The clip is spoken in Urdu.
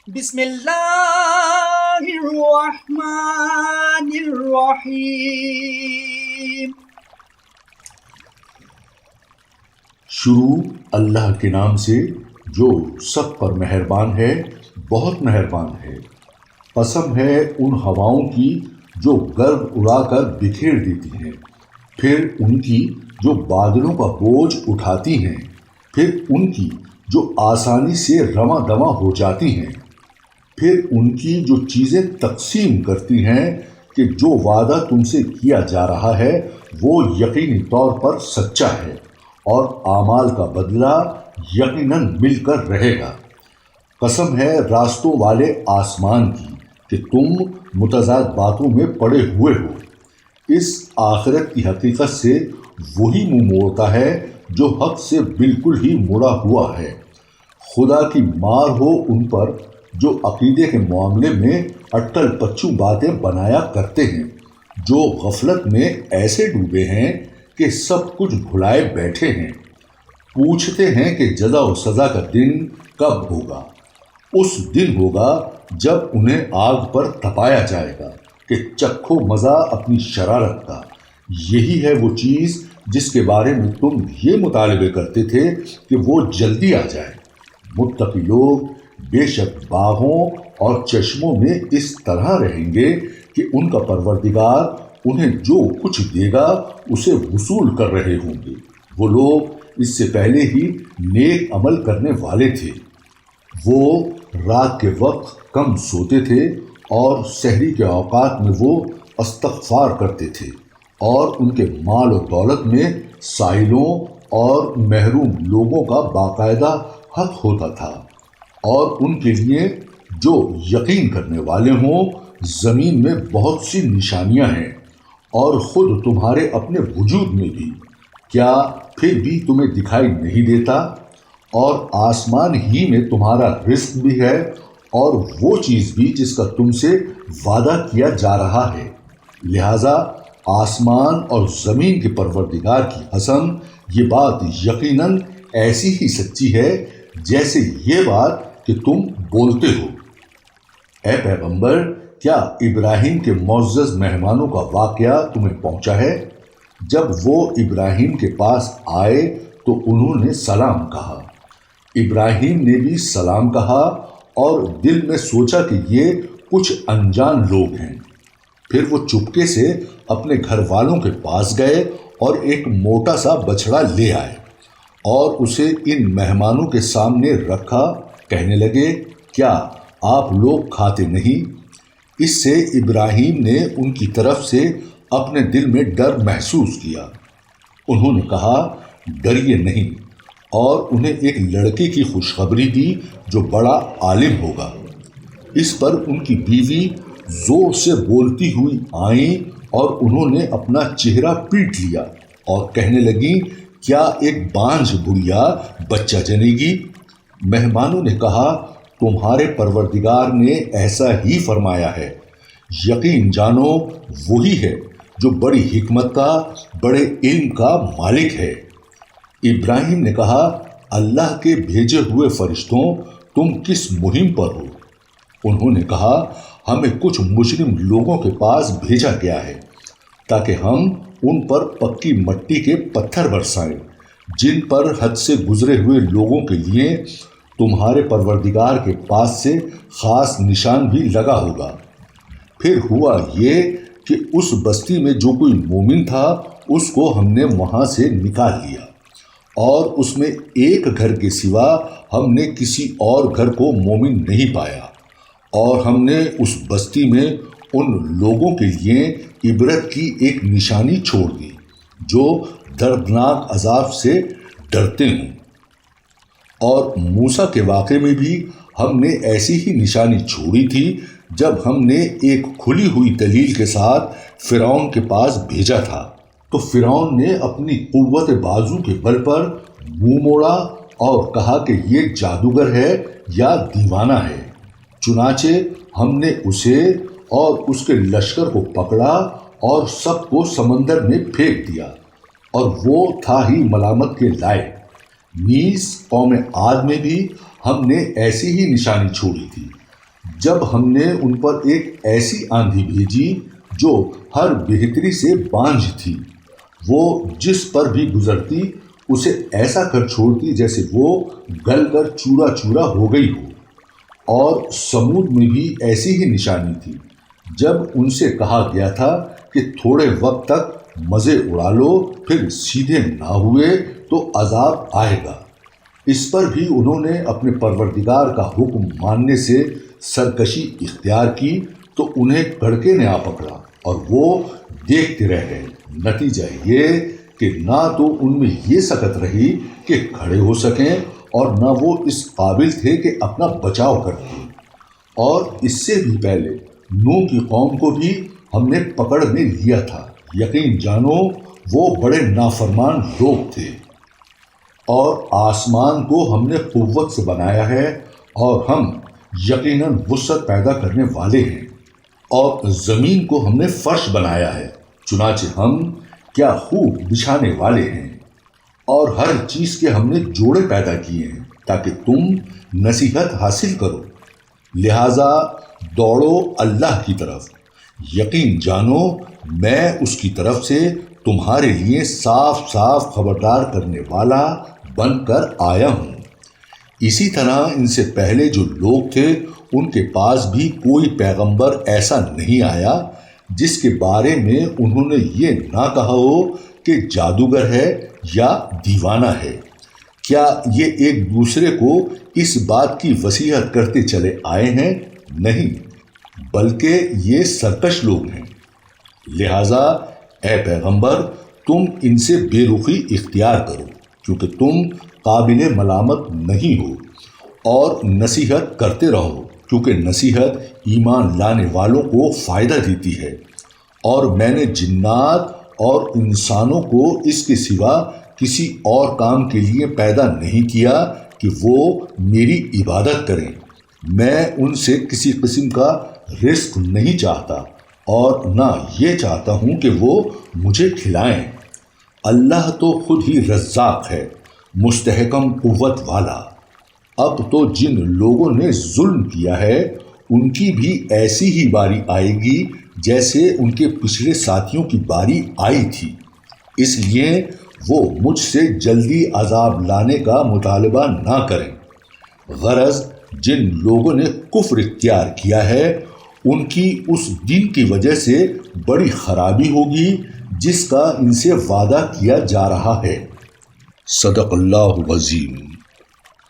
بسم اللہ الرحمن الرحیم۔ شروع اللہ کے نام سے جو سب پر مہربان ہے، بہت مہربان ہے۔ قسم ہے ان ہواؤں کی جو گرد اڑا کر بکھیر دیتی ہیں، پھر ان کی جو بادلوں کا بوجھ اٹھاتی ہیں، پھر ان کی جو آسانی سے رواں دواں ہو جاتی ہیں، پھر ان کی جو چیزیں تقسیم کرتی ہیں کہ جو وعدہ تم سے کیا جا رہا ہے وہ یقینی طور پر سچا ہے اور اعمال کا بدلہ یقیناً مل کر رہے گا۔ قسم ہے راستوں والے آسمان کی کہ تم متضاد باتوں میں پڑے ہوئے ہو۔ اس آخرت کی حقیقت سے وہی منہ موڑتا ہے جو حق سے بالکل ہی مڑا ہوا ہے۔ خدا کی مار ہو ان پر جو عقیدے کے معاملے میں اٹل پچو باتیں بنایا کرتے ہیں، جو غفلت میں ایسے ڈوبے ہیں کہ سب کچھ بھلائے بیٹھے ہیں۔ پوچھتے ہیں کہ جزا و سزا کا دن کب ہوگا؟ اس دن ہوگا جب انہیں آگ پر تپایا جائے گا کہ چکھو مزہ اپنی شرارت کا۔ یہی ہے وہ چیز جس کے بارے میں تم یہ مطالبے کرتے تھے کہ وہ جلدی آ جائے۔ متقی لوگ بے شک باغوں اور چشموں میں اس طرح رہیں گے کہ ان کا پروردگار انہیں جو کچھ دے گا اسے وصول کر رہے ہوں گے۔ وہ لوگ اس سے پہلے ہی نیک عمل کرنے والے تھے۔ وہ رات کے وقت کم سوتے تھے اور سحری کے اوقات میں وہ استغفار کرتے تھے، اور ان کے مال و دولت میں سائلوں اور محروم لوگوں کا باقاعدہ حق ہوتا تھا۔ اور ان کے لیے جو یقین کرنے والے ہوں زمین میں بہت سی نشانیاں ہیں، اور خود تمہارے اپنے وجود میں بھی، کیا پھر بھی تمہیں دکھائی نہیں دیتا؟ اور آسمان ہی میں تمہارا رزق بھی ہے اور وہ چیز بھی جس کا تم سے وعدہ کیا جا رہا ہے۔ لہذا آسمان اور زمین کے پروردگار کی قسم، یہ بات یقیناً ایسی ہی سچی ہے جیسے یہ بات کہ تم بولتے ہو۔ اے پیغمبر، کیا ابراہیم کے معزز مہمانوں کا واقعہ تمہیں پہنچا ہے؟ جب وہ ابراہیم کے پاس آئے تو انہوں نے سلام کہا۔ ابراہیم نے بھی سلام کہا اور دل میں سوچا کہ یہ کچھ انجان لوگ ہیں۔ پھر وہ چپکے سے اپنے گھر والوں کے پاس گئے اور ایک موٹا سا بچڑا لے آئے اور اسے ان مہمانوں کے سامنے رکھا۔ کہنے لگے، کیا آپ لوگ کھاتے نہیں؟ اس سے ابراہیم نے ان کی طرف سے اپنے دل میں ڈر محسوس کیا۔ انہوں نے کہا، ڈریے نہیں، اور انہیں ایک لڑکے کی خوشخبری دی جو بڑا عالم ہوگا۔ اس پر ان کی بیوی زور سے بولتی ہوئی آئیں اور انہوں نے اپنا چہرہ پیٹ لیا اور کہنے لگیں، کیا ایک بانجھ بڑھیا بچہ جنے گی؟ مہمانوں نے کہا، تمہارے پروردگار نے ایسا ہی فرمایا ہے۔ یقین جانو وہی ہے جو بڑی حکمت کا، بڑے علم کا مالک ہے۔ ابراہیم نے کہا، اللہ کے بھیجے ہوئے فرشتوں، تم کس مہم پر ہو؟ انہوں نے کہا، ہمیں کچھ مجرم لوگوں کے پاس بھیجا گیا ہے تاکہ ہم ان پر پکی مٹی کے پتھر برسائیں، جن پر حد سے گزرے ہوئے لوگوں کے لیے تمہارے پروردگار کے پاس سے خاص نشان بھی لگا ہوگا۔ پھر ہوا یہ کہ اس بستی میں جو کوئی مومن تھا اس کو ہم نے وہاں سے نکال لیا، اور اس میں ایک گھر کے سوا ہم نے کسی اور گھر کو مومن نہیں پایا، اور ہم نے اس بستی میں ان لوگوں کے لیے عبرت کی ایک نشانی چھوڑ دی جو دردناک عذاب سے ڈرتے ہوں۔ اور موسیٰ کے واقعے میں بھی ہم نے ایسی ہی نشانی چھوڑی تھی جب ہم نے ایک کھلی ہوئی دلیل کے ساتھ فرعون کے پاس بھیجا تھا، تو فرعون نے اپنی قوت بازو کے بل پر منہ موڑا اور کہا کہ یہ جادوگر ہے یا دیوانہ ہے۔ چنانچہ ہم نے اسے اور اس کے لشکر کو پکڑا اور سب کو سمندر میں پھینک دیا، اور وہ تھا ہی ملامت کے لائق۔ نیز قوم عاد میں بھی ہم نے ایسی ہی نشانی چھوڑی تھی، جب ہم نے ان پر ایک ایسی آندھی بھیجی جو ہر بہتری سے بانجھ تھی، وہ جس پر بھی گزرتی اسے ایسا کر چھوڑتی جیسے وہ گل کر چورا چورا ہو گئی ہو۔ اور سمود میں بھی ایسی ہی نشانی تھی۔ جب ان سے کہا گیا تھا کہ تھوڑے وقت تک مزے اڑا لو، پھر سیدھے نہ ہوئے تو عذاب آئے گا۔ اس پر بھی انہوں نے اپنے پروردگار کا حکم ماننے سے سرکشی اختیار کی تو انہیں کڑکے نے آ پکڑا اور وہ دیکھتے رہ گئے۔ نتیجہ یہ کہ نہ تو ان میں یہ سکت رہی کہ کھڑے ہو سکیں اور نہ وہ اس قابل تھے کہ اپنا بچاؤ کرتے۔ اور اس سے بھی پہلے نوح کی قوم کو بھی ہم نے پکڑ میں لیا تھا۔ یقین جانو وہ بڑے نافرمان لوگ تھے۔ اور آسمان کو ہم نے قوت سے بنایا ہے اور ہم یقیناً وسعت پیدا کرنے والے ہیں۔ اور زمین کو ہم نے فرش بنایا ہے، چنانچہ ہم کیا خوب بچھانے والے ہیں۔ اور ہر چیز کے ہم نے جوڑے پیدا کیے ہیں تاکہ تم نصیحت حاصل کرو۔ لہذا دوڑو اللہ کی طرف، یقین جانو میں اس کی طرف سے تمہارے لیے صاف صاف خبردار کرنے والا بن کر آیا ہوں۔ اسی طرح ان سے پہلے جو لوگ تھے ان کے پاس بھی کوئی پیغمبر ایسا نہیں آیا جس کے بارے میں انہوں نے یہ نہ کہا ہو کہ جادوگر ہے یا دیوانہ ہے۔ کیا یہ ایک دوسرے کو اس بات کی وصیت کرتے چلے آئے ہیں؟ نہیں، بلکہ یہ سرکش لوگ ہیں۔ لہذا اے پیغمبر تم ان سے بے رخی اختیار کرو، کیونکہ تم قابل ملامت نہیں ہو، اور نصیحت کرتے رہو، کیونکہ نصیحت ایمان لانے والوں کو فائدہ دیتی ہے۔ اور میں نے جنات اور انسانوں کو اس کے سوا کسی اور کام کے لیے پیدا نہیں کیا کہ وہ میری عبادت کریں۔ میں ان سے کسی قسم کا رزق نہیں چاہتا اور نہ یہ چاہتا ہوں کہ وہ مجھے کھلائیں۔ اللہ تو خود ہی رزاق ہے، مستحکم قوت والا۔ اب تو جن لوگوں نے ظلم کیا ہے ان کی بھی ایسی ہی باری آئے گی جیسے ان کے پچھلے ساتھیوں کی باری آئی تھی، اس لیے وہ مجھ سے جلدی عذاب لانے کا مطالبہ نہ کریں۔ غرض جن لوگوں نے کفر اختیار کیا ہے ان کی اس دن کی وجہ سے بڑی خرابی ہوگی جس کا ان سے وعدہ کیا جا رہا ہے۔ صدق اللہ العظیم۔